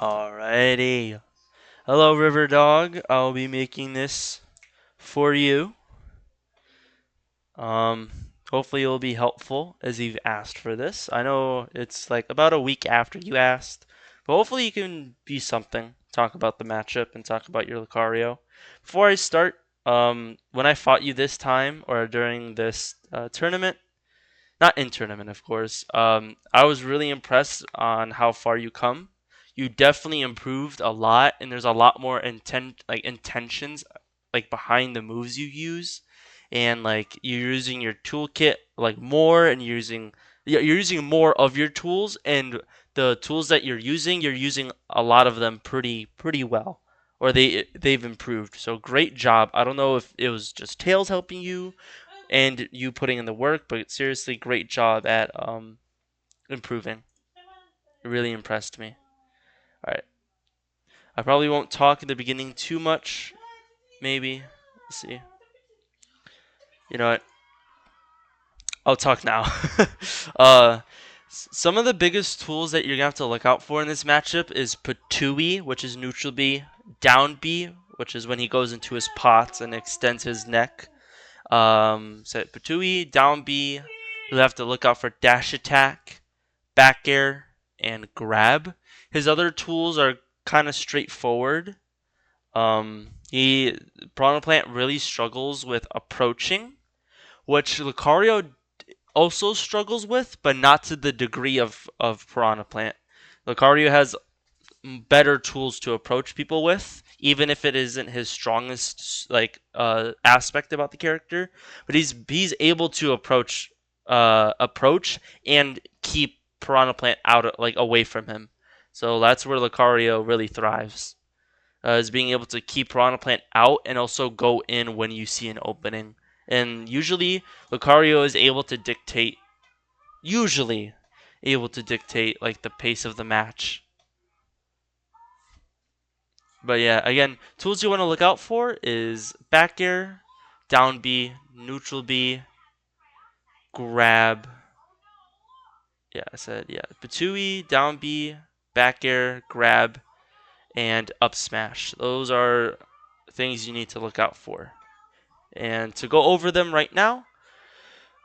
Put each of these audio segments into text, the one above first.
Alrighty. Hello, RiverDog. I'll be making this for you. Um, Hopefully it'll be helpful as you've asked for this. I know it's like about a week after you asked, but hopefully you can be something. Talk about the matchup and talk about your Lucario. Before I start, when I fought you this time or during this tournament, not in tournament, of course. I was really impressed on how far you come. You definitely improved a lot, and there's a lot more intentions like behind the moves you use, and like you're using your toolkit like more, and you're using more of your tools, and the tools that you're using a lot of them pretty well, or they've improved. So great job. I don't know if it was just Tails helping you and you putting in the work, but seriously, great job at improving. It really impressed me. All right, I probably won't talk in the beginning too much. Maybe. Let's see. You know what? I'll talk now. uh, some of the biggest tools that you're gonna have to look out for in this matchup is Patui, which is neutral B, down B, which is when he goes into his pots and extends his neck. So Patui, down B, you'll have to look out for dash attack, back air, and grab. His other tools are kind of straightforward. He Piranha Plant really struggles with approaching, which Lucario also struggles with, but not to the degree of Piranha Plant. Lucario has better tools to approach people with, even if it isn't his strongest aspect about the character. But he's able to approach and keep Piranha Plant out like away from him. So that's where Lucario really thrives. Is being able to keep Piranha Plant out and also go in when you see an opening. And usually Lucario is usually able to dictate like the pace of the match. But yeah, again, tools you want to look out for is back air, down B, neutral B, grab. Yeah, I said yeah. Patui, down B, back air, grab, and up smash. Those are things you need to look out for. And to go over them right now,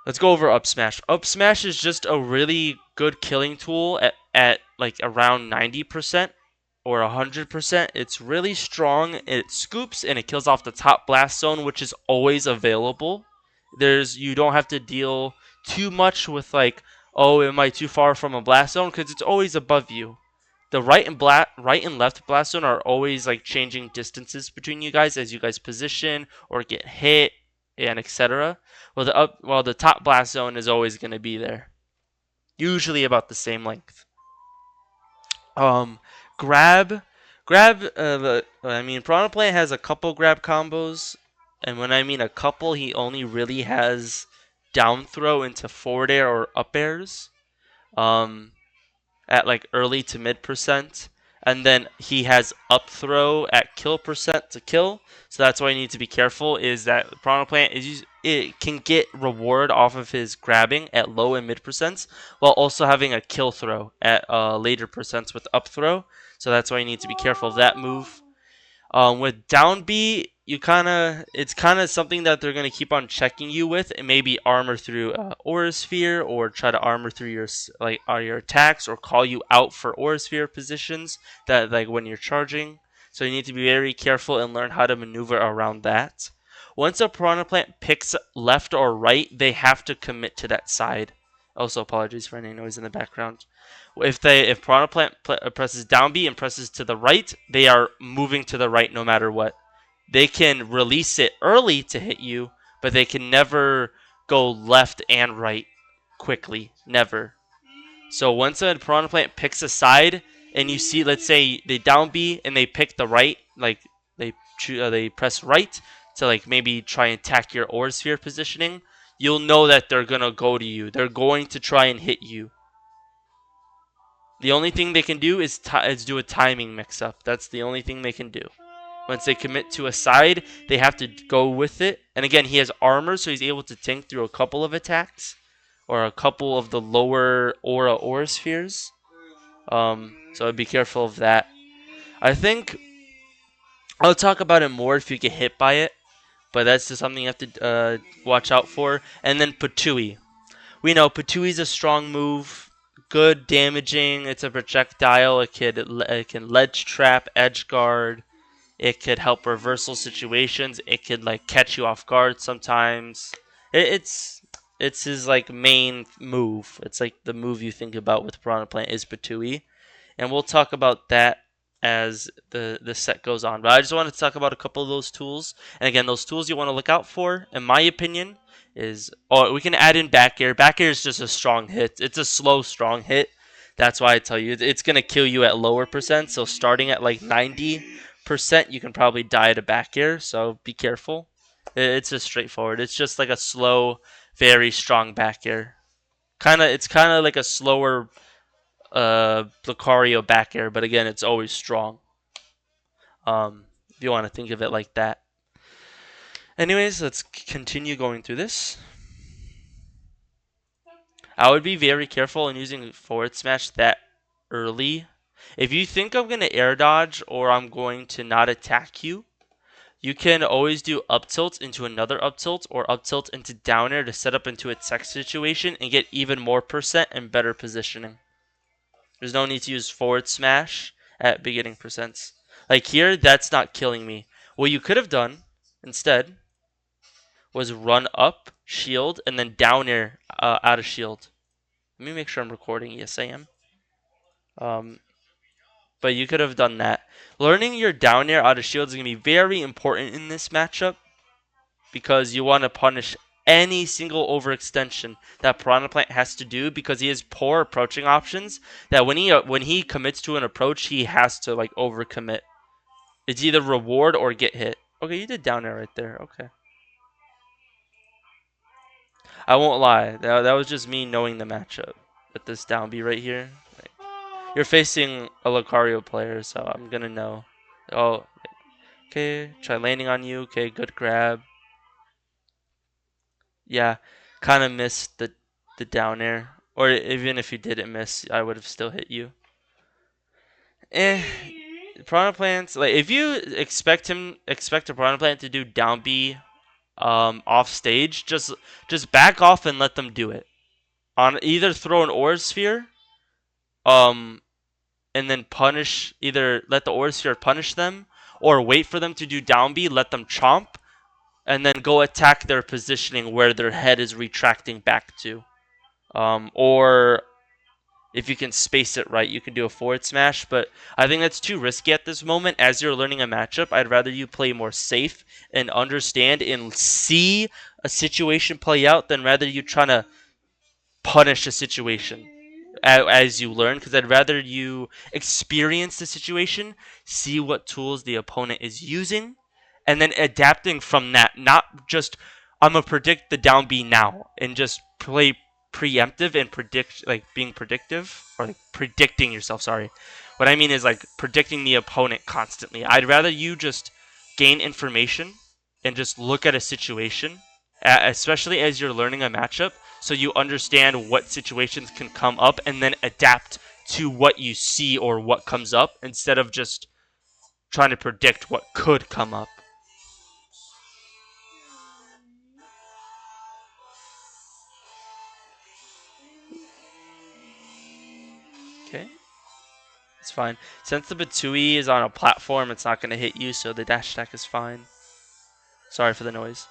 let's go over up smash. Up smash is just a really good killing tool at like around 90%. Or 100%. It's really strong. It scoops and it kills off the top blast zone, which is always available. You don't have to deal too much with like, oh, am I too far from a blast zone? Because it's always above you. The right and left blast zone are always like changing distances between you guys as you guys position or get hit and etc. While the top blast zone is always going to be there, usually about the same length. Um, grab, grab. Piranha Plant has a couple grab combos, and when I mean a couple, he only really has down throw into forward air or up airs, um, at like early to mid percent, and then he has up throw at kill percent to kill. So that's why you need to be careful. Is that Piranha Plant it can get reward off of his grabbing at low and mid percents, while also having a kill throw at later percents with up throw. So that's why you need to be careful of that move. With down B, it's kind of something that they're gonna keep on checking you with, and maybe armor through Aura Sphere, or try to armor through your attacks, or call you out for Aura Sphere positions that like when you're charging. So you need to be very careful and learn how to maneuver around that. Once a Piranha Plant picks left or right, they have to commit to that side. Also, apologies for any noise in the background. If Piranha Plant presses down B and presses to the right, they are moving to the right no matter what. They can release it early to hit you, but they can never go left and right quickly. Never. So once a Piranha Plant picks a side, and you see, let's say they down B and they pick the right, like they press right to like maybe try and attack your Aura Sphere positioning, you'll know that they're gonna go to you. They're going to try and hit you. The only thing they can do is do a timing mix-up. That's the only thing they can do. Once they commit to a side, they have to go with it. And again, he has armor, so he's able to tank through a couple of attacks, or a couple of the lower aura spheres. So be careful of that. I think I'll talk about it more if you get hit by it, but that's just something you have to watch out for. And then Patui. We know Patui's a strong move, good damaging. It's a projectile. It can ledge trap, edge guard. It could help reversal situations. It could like catch you off guard sometimes. It's his like main move. It's like the move you think about with Piranha Plant is Patui, and we'll talk about that as the set goes on. But I just wanted to talk about a couple of those tools. And again, those tools you want to look out for, in my opinion, is we can add in back air. Back air is just a strong hit. It's a slow, strong hit. That's why I tell you it's gonna kill you at lower percent. So starting at like 90%, you can probably die at a back air. So be careful. It's just straightforward. It's just like a slow, very strong back air. It's kind of like a slower Lucario back air, but again, it's always strong. If you want to think of it like that. Anyways, let's continue going through this. I would be very careful in using forward smash that early. If you think I'm going to air dodge or I'm going to not attack you, you can always do up tilt into another up tilt or up tilt into down air to set up into a tech situation and get even more percent and better positioning. There's no need to use forward smash at beginning percents. Like here, that's not killing me. What you could have done instead was run up, shield, and then down air out of shield. Let me make sure I'm recording. Yes, I am. But you could have done that. Learning your down air out of shield is going to be very important in this matchup because you want to punish any single overextension that Piranha Plant has to do because he has poor approaching options that when he commits to an approach, he has to like overcommit. It's either reward or get hit. Okay, you did down air right there. Okay. I won't lie. That was just me knowing the matchup. With this down B right here. You're facing a Lucario player, so I'm going to know. Oh, okay. Try landing on you. Okay, good grab. Yeah, kind of missed the down air. Or even if you didn't miss, I would have still hit you. Piranha Plants, like if you expect a Piranha Plant to do down B off stage, just back off and let them do it. On either throw an Aura Sphere, and then punish either let the Aura Sphere punish them, or wait for them to do down B, let them chomp, and then go attack their positioning where their head is retracting back to. Or if you can space it right, you can do a forward smash, but I think that's too risky at this moment. As you're learning a matchup, I'd rather you play more safe and understand and see a situation play out than rather you trying to punish a situation as you learn, because I'd rather you experience the situation, see what tools the opponent is using, and then adapting from that. Not just I'm gonna predict the down B now and just play preemptive and predict, like being predictive or like predicting yourself. Sorry, what I mean is like predicting the opponent constantly. I'd rather you just gain information and just look at a situation, especially as you're learning a matchup, so you understand what situations can come up and then adapt to what you see or what comes up instead of just trying to predict what could come up. Okay, it's fine. Since the Batui is on a platform, it's not going to hit you, so the dash attack is fine. Sorry for the noise.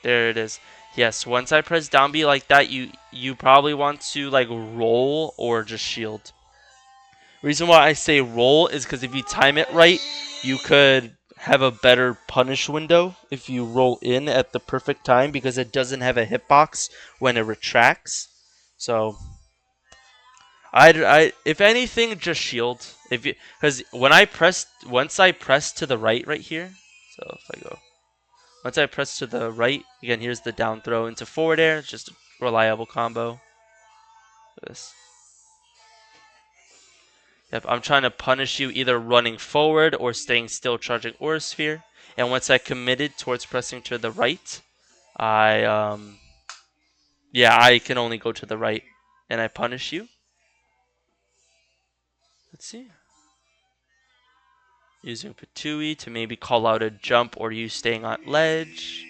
There it is. Yes, once I press down B like that, you probably want to like roll or just shield. Reason why I say roll is because if you time it right, you could have a better punish window if you roll in at the perfect time because it doesn't have a hitbox when it retracts. So if anything, just shield. If you because once I press to the right here. So if I go once I press to the right again, here's the down throw into forward air. It's just a reliable combo. This. Yep, I'm trying to punish you either running forward or staying still charging Aura Sphere. And once I committed towards pressing to the right, I can only go to the right and I punish you. Let's see. Using Patui to maybe call out a jump or you staying on ledge.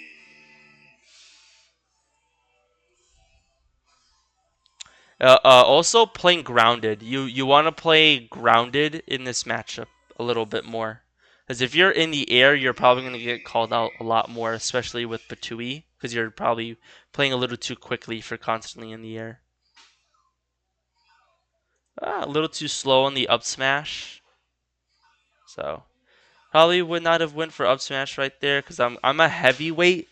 Also playing grounded. You want to play grounded in this matchup a little bit more. Because if you're in the air, you're probably going to get called out a lot more, especially with Patui. Because you're probably playing a little too quickly for constantly in the air. A little too slow on the up smash. So probably would not have went for up smash right there because I'm a heavyweight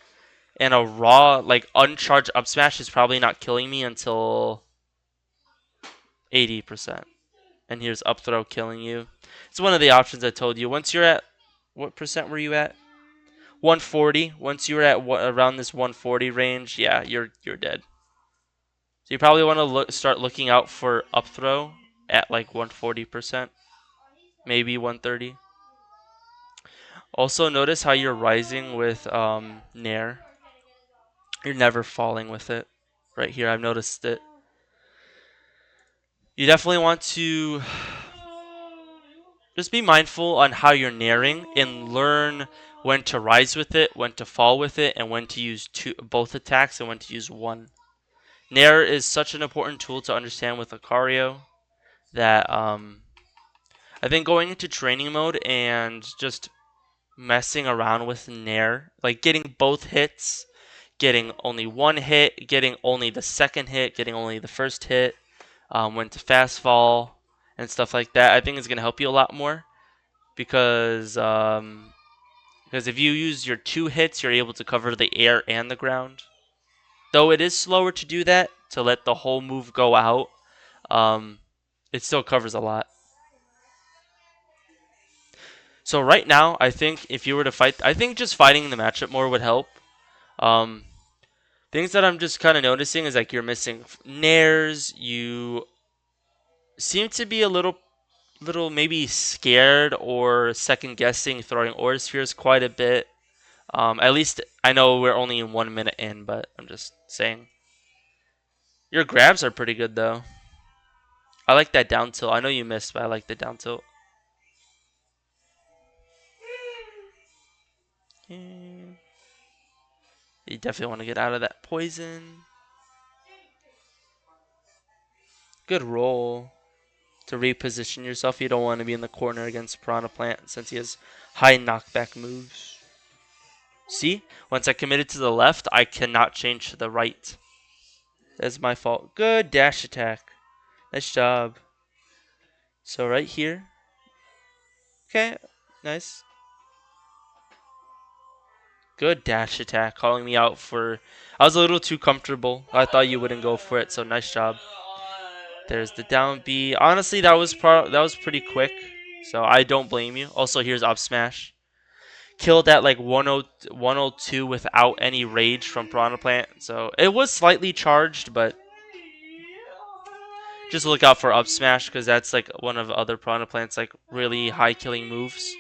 and a raw like uncharged up smash is probably not killing me until 80%. And here's up throw killing you. It's one of the options I told you. Once you're at what percent were you at? 140. Once you're at around this 140 range, yeah, you're dead. So you probably want to start looking out for up throw at like 140%, maybe 130. Also notice how you're rising with Nair. You're never falling with it. Right here, I've noticed it. You definitely want to just be mindful on how you're nairing and learn when to rise with it, when to fall with it, and when to use both attacks and when to use one. Nair is such an important tool to understand with Lucario that I think going into training mode and just messing around with Nair, like getting both hits, getting only one hit, getting only the second hit, getting only the first hit, when to fast fall, and stuff like that, I think is going to help you a lot more because if you use your 2 hits, you're able to cover the air and the ground. Though it is slower to do that, to let the whole move go out, it still covers a lot. So right now, I think if you were to fight, I think just fighting the matchup more would help. Things that I'm just kind of noticing is like you're missing nairs. You seem to be a little maybe scared or second guessing throwing aura spheres quite a bit. At least I know we're only 1 minute in, but I'm just saying. Your grabs are pretty good though. I like that down tilt. I know you missed, but I like the down tilt. You definitely want to get out of that poison. Good roll to reposition yourself. You don't want to be in the corner against Piranha Plant since he has high knockback moves. See? Once I committed to the left, I cannot change to the right. That's my fault. Good dash attack. Nice job. So right here. Okay, nice. Good dash attack. Calling me out for... I was a little too comfortable. I thought you wouldn't go for it, so nice job. There's the down B. Honestly, that was pretty quick, so I don't blame you. Also, here's up smash. Killed at like 102 without any rage from Piranha Plant. So it was slightly charged, but just look out for up smash because that's like one of other Piranha Plant's like really high killing moves.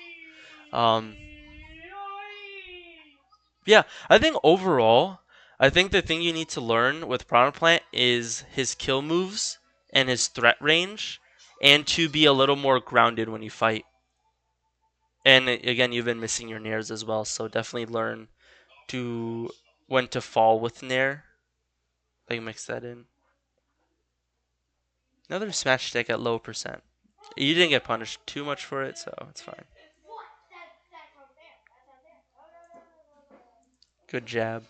Yeah, I think overall, I think the thing you need to learn with Piranha Plant is his kill moves and his threat range, and to be a little more grounded when you fight. And again, you've been missing your nairs as well, so definitely learn to when to fall with nair. Like mix that in. Another smash stick at low percent. You didn't get punished too much for it, so it's fine. Good jab.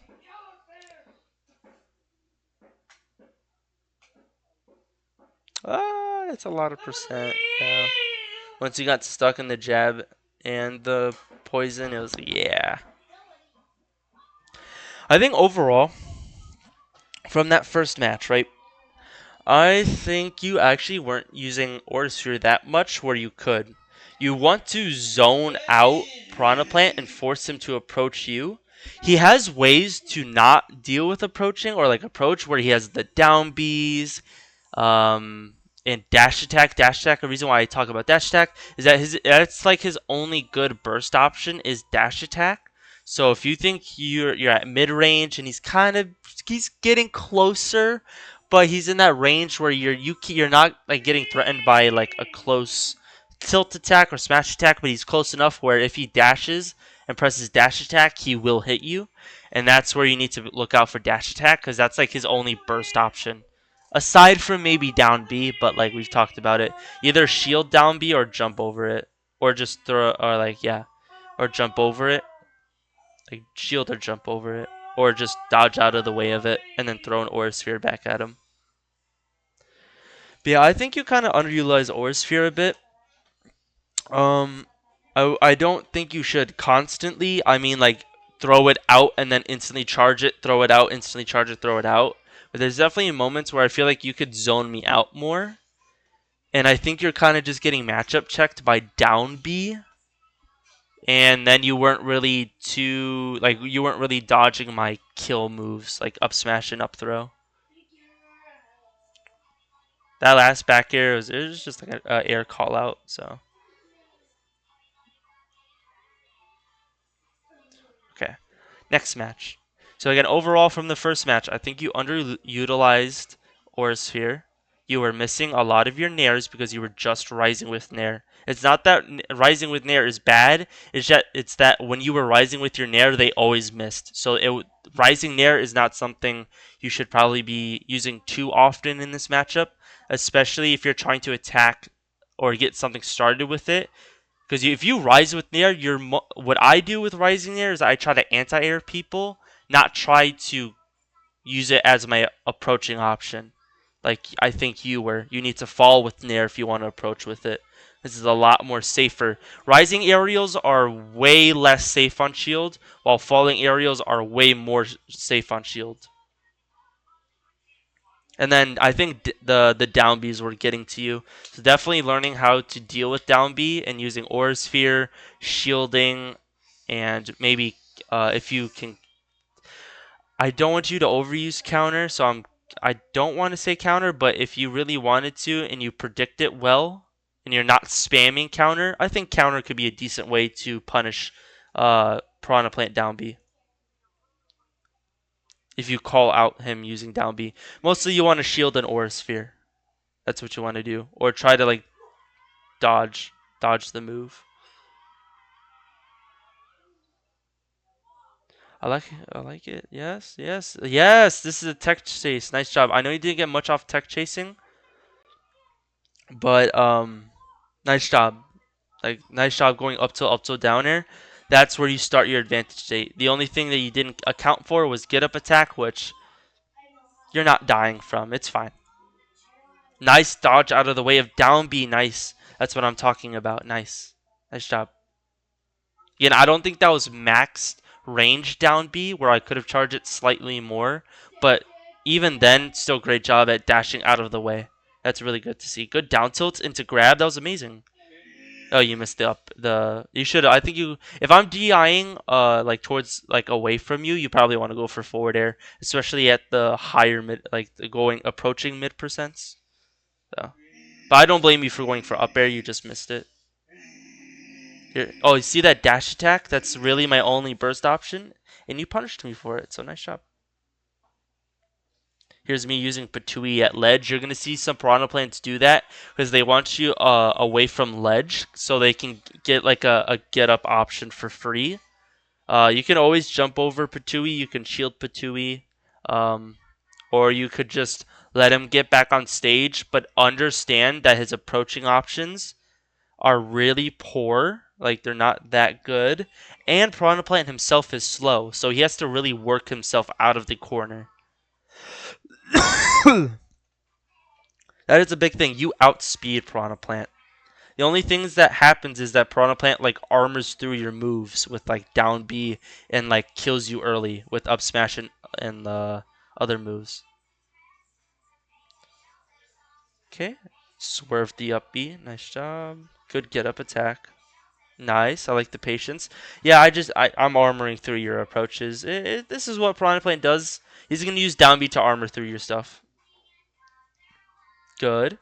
Ah, that's a lot of percent. Yeah. Once you got stuck in the jab and the poison, it was yeah. I think overall, from that first match, right? I think you actually weren't using Aura Sphere that much where you could. You want to zone out Piranha Plant and force him to approach you. He has ways to not deal with approaching or like approach where he has the down Bs, and dash attack. Dash attack. The reason why I talk about dash attack is that that's like his only good burst option is dash attack. So if you think you're at mid range and he's getting closer, but he's in that range where you're not like getting threatened by like a close tilt attack or smash attack, but he's close enough where if he dashes and presses dash attack, he will hit you, and that's where you need to look out for dash attack because that's like his only burst option. Aside from maybe down B, but like we've talked about it, either shield down B or jump over it, or just throw, or like yeah, or jump over it, like shield or jump over it, or just dodge out of the way of it and then throw an aura sphere back at him. But yeah, I think you kind of underutilize aura sphere a bit. Um, I don't think you should constantly. I mean, like throw it out and then instantly charge it, throw it out, instantly charge it, throw it out. But there's definitely moments where I feel like you could zone me out more. And I think you're kind of just getting matchup checked by down B. And then you weren't really you weren't really dodging my kill moves, like up smash and up throw. That last back air it was just like an air call out, so. Okay. Next match. So again, overall from the first match, I think you underutilized Aura Sphere. You were missing a lot of your nairs because you were just rising with nair. It's not that rising with nair is bad. It's that when you were rising with your nair, they always missed. So rising nair is not something you should probably be using too often in this matchup, especially if you're trying to attack or get something started with it. Because if you rise with nair, what I do with rising nair is I try to anti-air people, not try to use it as my approaching option. Like I think you were. You need to fall with nair if you want to approach with it. This is a lot more safer. Rising aerials are way less safe on shield, while falling aerials are way more safe on shield. And then I think the down Bs were getting to you. So definitely learning how to deal with down B and using Aura Sphere, shielding, and maybe if you can. I don't want you to overuse counter, so I don't want to say counter, but if you really wanted to and you predict it well and you're not spamming counter, I think counter could be a decent way to punish Piranha Plant down B. If you call out him using down B. Mostly you want to shield an Aura Sphere. That's what you want to do. Or try to like dodge the move. I like it. Yes, yes, yes. This is a tech chase. Nice job. I know you didn't get much off tech chasing, but nice job. Like nice job going up to down air. That's where you start your advantage state. The only thing that you didn't account for was get up attack, which you're not dying from. It's fine. Nice dodge out of the way of down B. Nice. That's what I'm talking about. Nice. Nice job. Again, I don't think that was maxed range down B where I could have charged it slightly more, but even then, still great job at dashing out of the way. That's really good to see. Good down tilt into grab. That was amazing. Oh, you missed you should. I think you. If I'm DIing like towards like away from you, you probably want to go for forward air, especially at the higher mid, like the approaching mid percents. So, but I don't blame you for going for up air. You just missed it. Here. Oh, you see that dash attack? That's really my only burst option, and you punished me for it. So nice job. Here's me using Patui at ledge. You're going to see some Piranha Plants do that because they want you away from ledge so they can get like a get up option for free. You can always jump over Patui. You can shield Patui. Or you could just let him get back on stage, but understand that his approaching options are really poor. Like they're not that good. And Piranha Plant himself is slow, so he has to really work himself out of the corner. That is a big thing. You outspeed Piranha Plant. The only things that happens is that Piranha Plant like armors through your moves with like down B and like kills you early with up smash and other moves. Okay. Swerve the up B. Nice job. Good get up attack. Nice. I like the patience. Yeah, I'm armoring through your approaches. This is what Piranha Plant does. He's going to use down B to armor through your stuff. Good.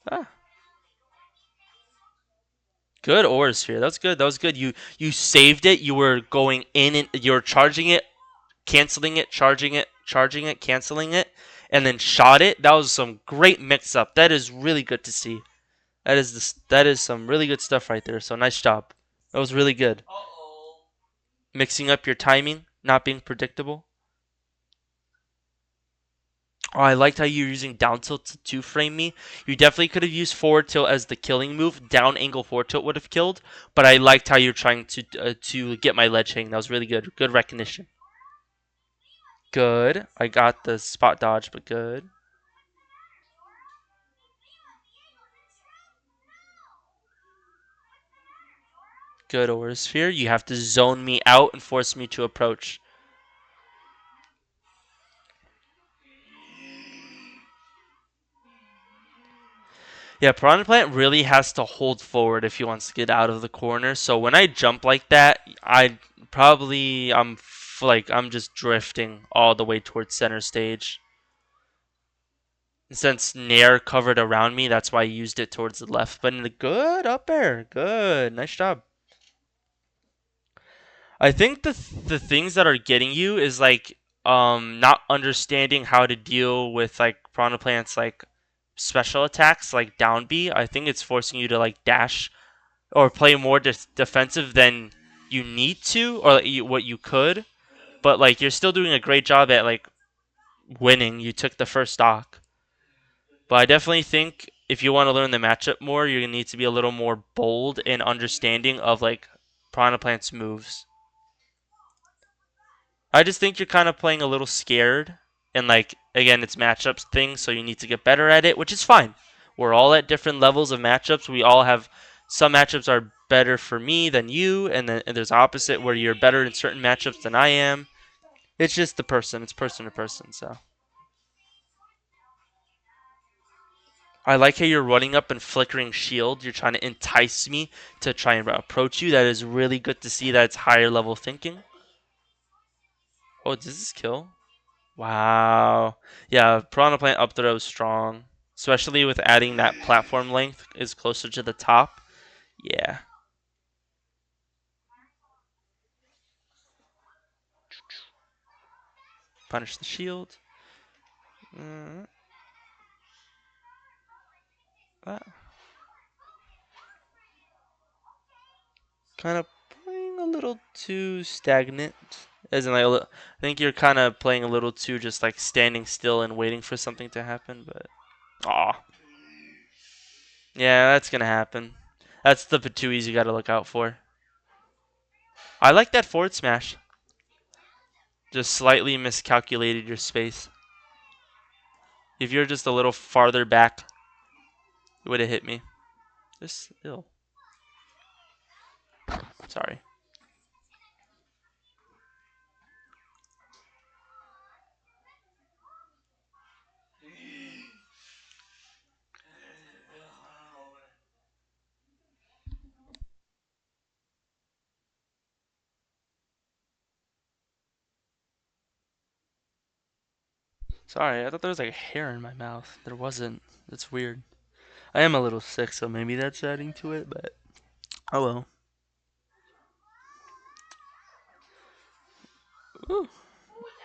Ah. Good Aura Sphere. That was good. That was good. You saved it. You were going in and you're charging it, canceling it, charging it, charging it, canceling it, and then shot it. That was some great mix-up. That is really good to see. That is some really good stuff right there. So nice job. That was really good. Mixing up your timing, not being predictable. Oh, I liked how you were using down tilt to two frame me. You definitely could have used forward tilt as the killing move. Down angle forward tilt would have killed, but I liked how you're trying to get my ledge hang. That was really good. Good recognition. Good. I got the spot dodge, but good. Good Aura Sphere. You have to zone me out and force me to approach. Yeah, Piranha Plant really has to hold forward if he wants to get out of the corner. So when I jump like that, I'm just drifting all the way towards center stage. Since Nair covered around me, that's why I used it towards the left. But in the good up air, good, nice job. I think the things that are getting you is like not understanding how to deal with like Piranha Plant's like special attacks like down B. I think it's forcing you to like dash or play more defensive than you need to or like, what you could. But like you're still doing a great job at like winning. You took the first stock. But I definitely think if you want to learn the matchup more, you're gonna need to be a little more bold and understanding of like Piranha Plant's moves. I just think you're kind of playing a little scared, and like again, it's matchups thing, so you need to get better at it, which is fine. We're all at different levels of matchups. We all have some matchups are better for me than you, and then there's opposite where you're better in certain matchups than I am. It's just the person. It's person to person. So I like how you're running up and flickering shield. You're trying to entice me to try and approach you. That is really good to see. That it's higher level thinking. Oh, does this kill? Wow. Yeah, Piranha Plant up throw is strong. Especially with adding that platform length is closer to the top. Yeah. Punish the shield. Mm, kind of playing a little too stagnant. As in, like, I think you're kind of playing a little too just like standing still and waiting for something to happen. But, aw. Yeah, that's going to happen. That's the Patuis you got to look out for. I like that forward smash. Just slightly miscalculated your space. If you're just a little farther back, it would have hit me. Just ill. Sorry. Sorry, I thought there was like a hair in my mouth. There wasn't. That's weird. I am a little sick, so maybe that's adding to it, but oh well. Ooh.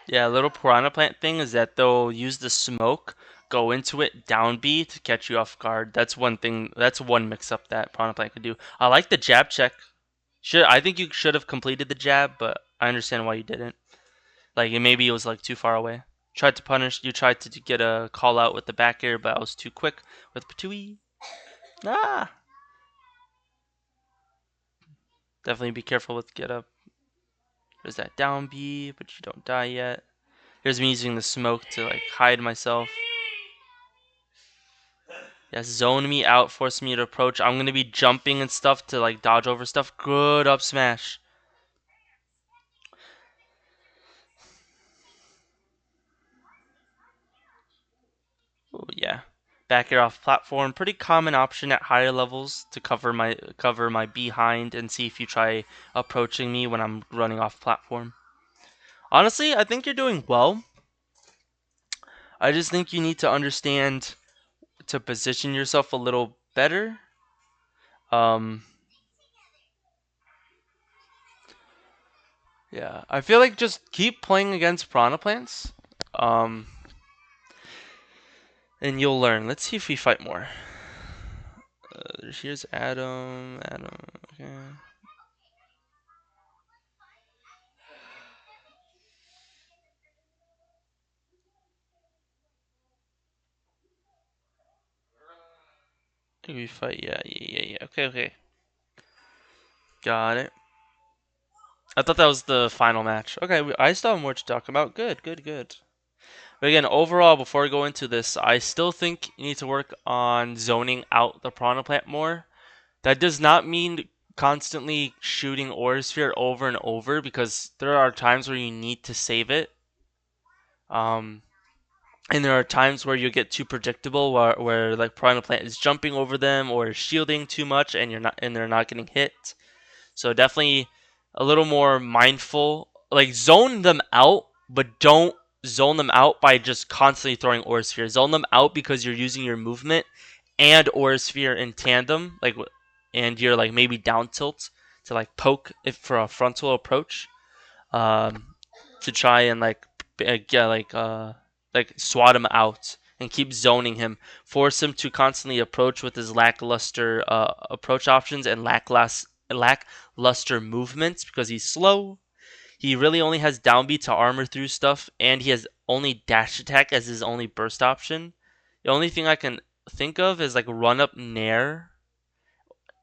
Yeah, a little Piranha Plant thing is that they'll use the smoke, go into it down B to catch you off guard. That's one thing. That's one mix-up that Piranha Plant could do. I like the jab check. I think you should have completed the jab, but I understand why you didn't. Like maybe it was like too far away. Tried to punish. You tried to get a call out with the back air, but I was too quick with Patui. Ah. Definitely be careful with get up. There's that down B, but you don't die yet. Here's me using the smoke to like hide myself. Yeah, zone me out, force me to approach. I'm gonna be jumping and stuff to like dodge over stuff. Good up smash. Oh yeah. Back air off platform. Pretty common option at higher levels to cover my behind and see if you try approaching me when I'm running off platform. Honestly, I think you're doing well. I just think you need to understand to position yourself a little better. Um, yeah, I feel like just keep playing against Piranha Plants. Um, and you'll learn. Let's see if we fight more. Here's Adam. Adam. Okay. We fight. Yeah. Okay, okay. Got it. I thought that was the final match. Okay, I still have more to talk about. Good. But again, overall, before I go into this, I still think you need to work on zoning out the Piranha Plant more. That does not mean constantly shooting Aura Sphere over and over, because there are times where you need to save it. Um, and there are times where you get too predictable, where like Piranha Plant is jumping over them or shielding too much, and they're not getting hit. So definitely a little more mindful. Like zone them out, but don't zone them out by just constantly throwing Aura Sphere. Zone them out because you're using your movement and Aura Sphere in tandem, and you're like maybe down tilt to like poke if for a frontal approach, um, to try and get like swat him out and keep zoning him. Force him to constantly approach with his lackluster approach options and lackluster movements because he's slow. He really only has down B to armor through stuff, and he has only dash attack as his only burst option. The only thing I can think of is like run up nair.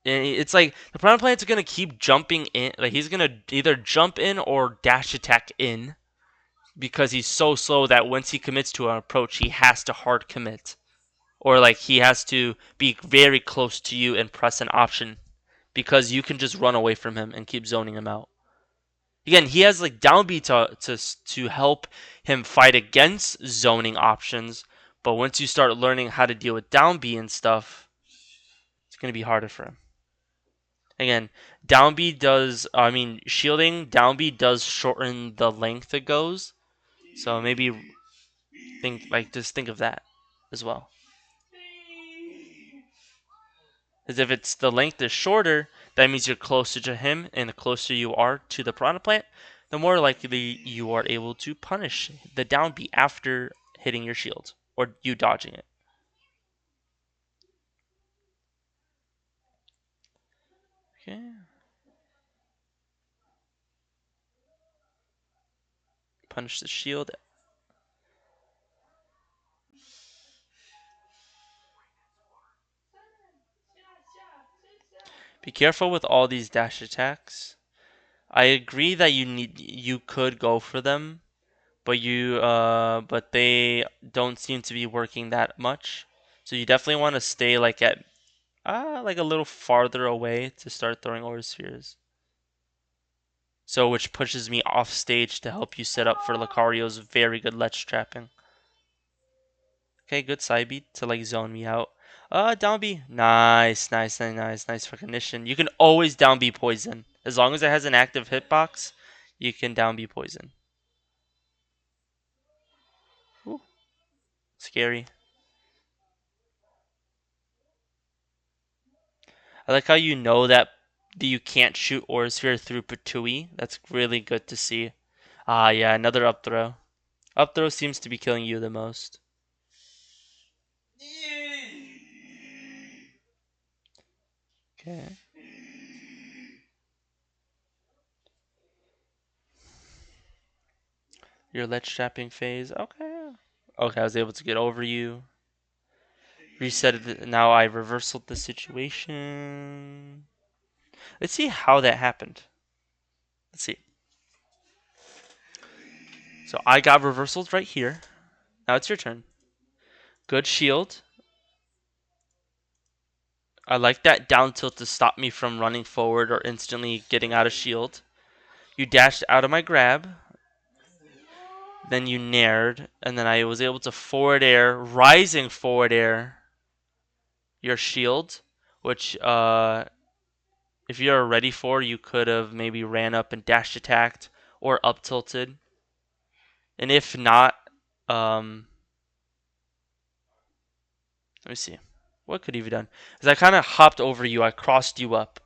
And it's like the Piranha Plant's gonna keep jumping in. Like he's gonna either jump in or dash attack in because he's so slow that once he commits to an approach, he has to hard commit. Or like he has to be very close to you and press an option because you can just run away from him and keep zoning him out. Again, he has like down B to help him fight against zoning options, but once you start learning how to deal with down B and stuff, it's gonna be harder for him. Again, down B does, I mean, shielding down B does shorten the length it goes, so maybe just think of that as well. Because if it's the length is shorter, that means you're closer to him, and the closer you are to the Piranha Plant, the more likely you are able to punish the down B after hitting your shield or you dodging it. Okay. Punish the shield. Be careful with all these dash attacks. I agree that you could go for them, but they don't seem to be working that much. So you definitely want to stay like at like a little farther away to start throwing Aura Spheres. So which pushes me off stage to help you set up for Lucario's very good ledge trapping. Okay, good side beat to like zone me out. Down B. Nice recognition. You can always down B poison. As long as it has an active hitbox, you can down B poison. Ooh, scary. I like how you know that you can't shoot Aura Sphere through Patui. That's really good to see. Ah, yeah, another up throw. Up throw seems to be killing you the most. Okay. Your ledge trapping phase. Okay. Okay, I was able to get over you. Reset it. Now I reversaled the situation. Let's see how that happened. Let's see. So I got reversals right here. Now it's your turn. Good shield. I like that down tilt to stop me from running forward or instantly getting out of shield. You dashed out of my grab. Then you nared. And then I was able to forward air, rising forward air your shield. Which, if you're ready for, you could have maybe ran up and dash attacked or up tilted. And if not, let me see. What could he have done? Because I kind of hopped over you. I crossed you up.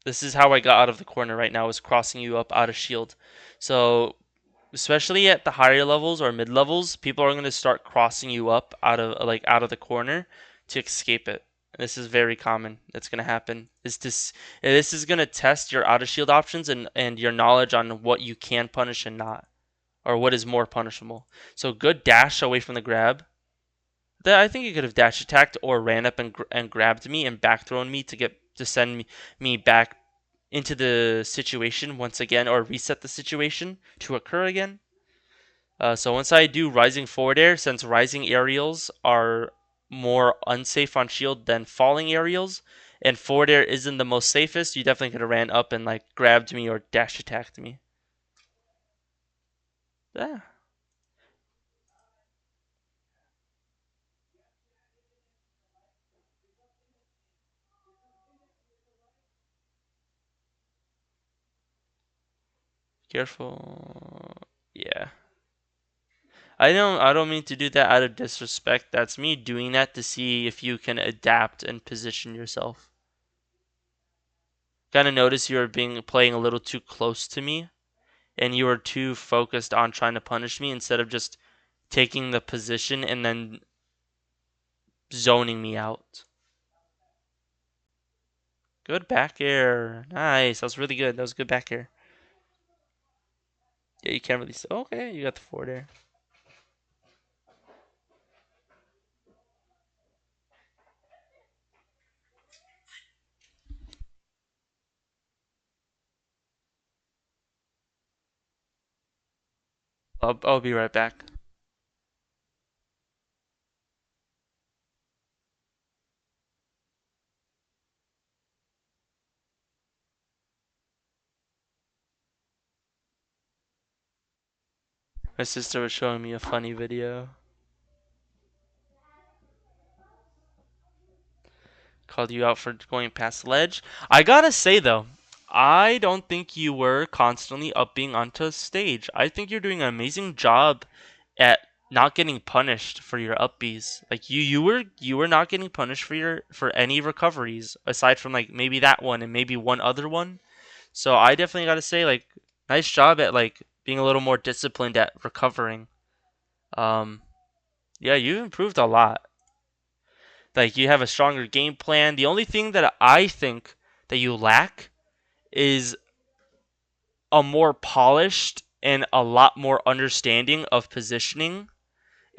This is how I got out of the corner right now, is crossing you up out of shield. So especially at the higher levels or mid levels, people are going to start crossing you up out of the corner to escape it. This is very common. That's going to happen. This is going to test your out of shield options and your knowledge on what you can punish and not, or what is more punishable. So good dash away from the grab. I think he could have dash attacked or ran up and grabbed me and back thrown me to send me back into the situation once again, or reset the situation to occur again. So once I do rising forward air, since rising aerials are more unsafe on shield than falling aerials, and forward air isn't the most safest, you definitely could have ran up and like grabbed me or dash attacked me. Yeah. Careful. Yeah. I don't mean to do that out of disrespect. That's me doing that to see if you can adapt and position yourself. Kind of notice you were playing a little too close to me, and you were too focused on trying to punish me instead of just taking the position and then zoning me out. Good back air. Nice. That was really good. That was good back air. Yeah, you can't really. Okay, you got the forward air. I'll be right back. My sister was showing me a funny video. Called you out for going past the ledge. I gotta say though, I don't think you were constantly upping onto stage. I think you're doing an amazing job at not getting punished for your upbees. Like you were not getting punished for any recoveries aside from like maybe that one and maybe one other one. So I definitely gotta say like nice job at like being a little more disciplined at recovering. Um, yeah, you improved a lot. Like you have a stronger game plan. The only thing that I think that you lack is a more polished and a lot more understanding of positioning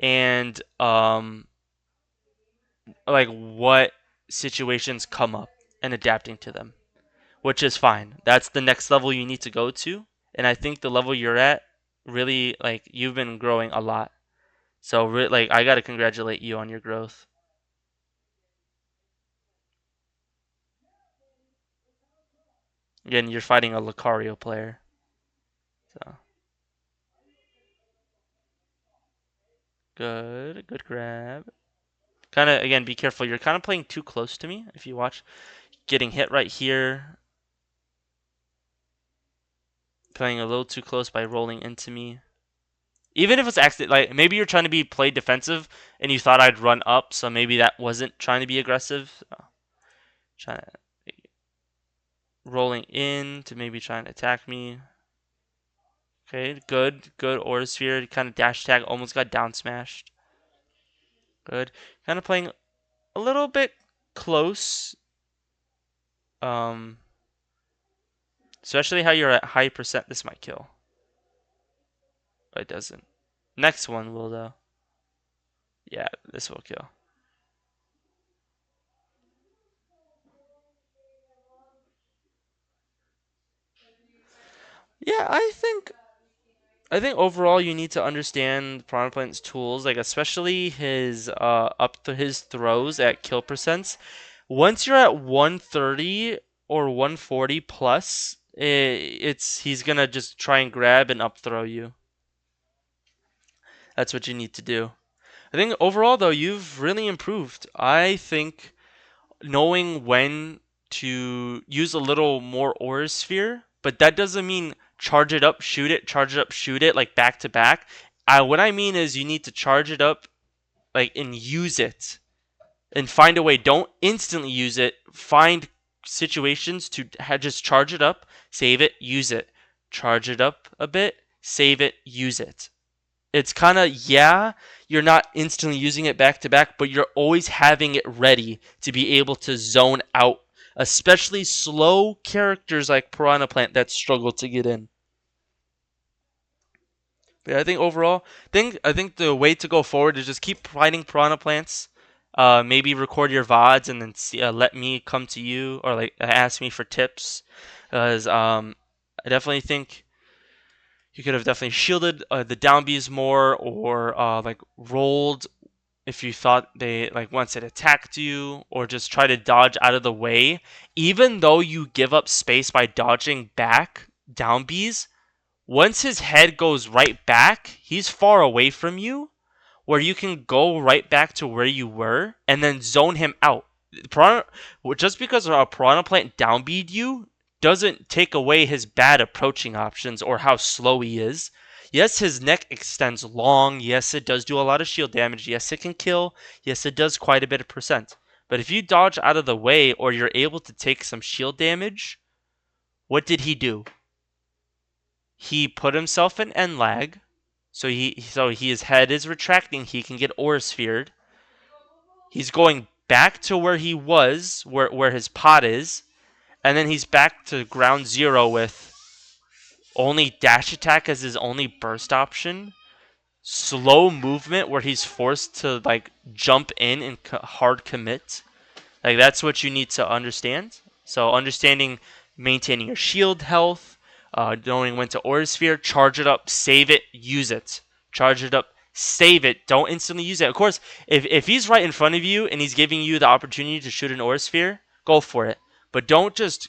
and like what situations come up and adapting to them, which is fine. That's the next level you need to go to, and I think the level you're at really like you've been growing a lot. So like I got to congratulate you on your growth. Again, you're fighting a Lucario player. So good grab. Kind of again, be careful. You're kind of playing too close to me. If you watch, getting hit right here, playing a little too close by rolling into me. Even if it's accident, like maybe you're trying to be play defensive and you thought I'd run up, so maybe that wasn't trying to be aggressive. Trying to rolling in to maybe trying to attack me. Okay, good aura sphere. Kind of dash tag, almost got down smashed. Good. Kind of playing a little bit close. Um, especially how you're at high percent. This might kill. But it doesn't. Next one will though. Yeah, this will kill. Yeah, I think overall you need to understand Piranha Plant's tools, like especially his his throws at kill percents. Once you're at 130 or 140 plus, he's gonna just try and grab and up throw you. That's what you need to do. I think overall though you've really improved. I think knowing when to use a little more aura sphere, but that doesn't mean charge it up, shoot it, charge it up, shoot it like back to back. What I mean is you need to charge it up like and use it and find a way. Don't instantly use it. Find situations to just charge it up, save it, use it, charge it up a bit, save it, use it. It's kind of, yeah, you're not instantly using it back to back, but you're always having it ready to be able to zone out, especially slow characters like Piranha Plant that struggle to get in. But yeah, I think overall, I think the way to go forward is just keep finding Piranha Plants. Maybe record your VODs and then let me come to you or like ask me for tips. Because I definitely think you could have definitely shielded the down Bs more, or like rolled if you thought they like once it attacked you, or just try to dodge out of the way. Even though you give up space by dodging back down Bs, once his head goes right back, he's far away from you, where you can go right back to where you were and then zone him out. Piranha, just because a Piranha Plant downbeat you doesn't take away his bad approaching options or how slow he is. Yes, his neck extends long. Yes, it does do a lot of shield damage. Yes, it can kill. Yes, it does quite a bit of percent. But if you dodge out of the way or you're able to take some shield damage, what did he do? He put himself in end lag, so his head is retracting. He can get aura sphered. He's going back to where he was, where his pot is, and then he's back to ground zero with only dash attack as his only burst option. Slow movement where he's forced to like jump in and hard commit. Like that's what you need to understand. So understanding maintaining your shield health, knowing when to aura sphere, charge it up, save it, use it. Charge it up, save it. Don't instantly use it. Of course, if he's right in front of you and he's giving you the opportunity to shoot an aura sphere, go for it. But don't just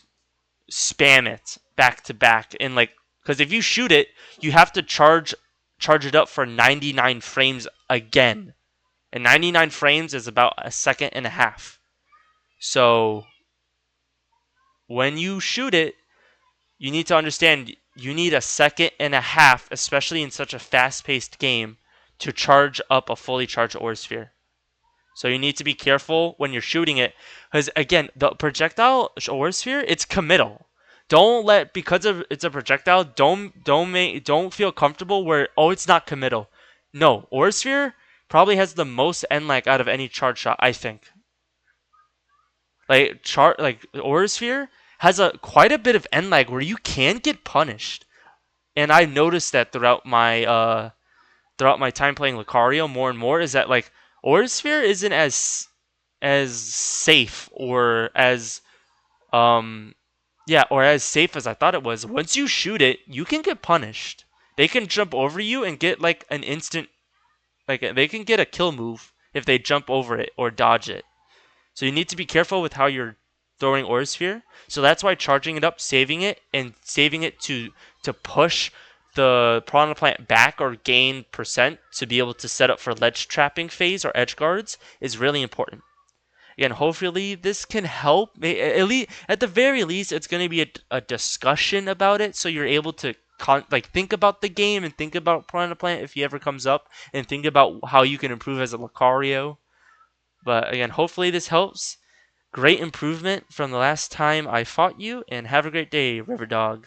spam it back to back and like, because if you shoot it, you have to charge it up for 99 frames again. And 99 frames is about a second and a half. So when you shoot it, you need to understand you need a second and a half, especially in such a fast-paced game, to charge up a fully charged aura sphere. So you need to be careful when you're shooting it, because again, the projectile aura sphere, it's committal. Don't let, because of it's a projectile, don't feel comfortable where, oh, it's not committal. No, aura sphere probably has the most end lag out of any charge shot, I think. Like aura sphere has quite a bit of end lag where you can get punished, and I noticed that throughout my time playing Lucario more and more, is that like aura sphere isn't as safe or as or as safe as I thought it was. Once you shoot it, you can get punished. They can jump over you and get like an instant, like they can get a kill move if they jump over it or dodge it. So you need to be careful with how you're throwing aura sphere. So that's why charging it up, saving it, and saving it to push the Piranha Plant back or gain percent to be able to set up for ledge trapping phase or edge guards is really important. Again, hopefully this can help. At the very least, it's going to be a discussion about it, so you're able to think about the game and think about Piranha Plant if he ever comes up, and think about how you can improve as a Lucario. But again, hopefully this helps. Great improvement from the last time I fought you, and have a great day, RiverDog.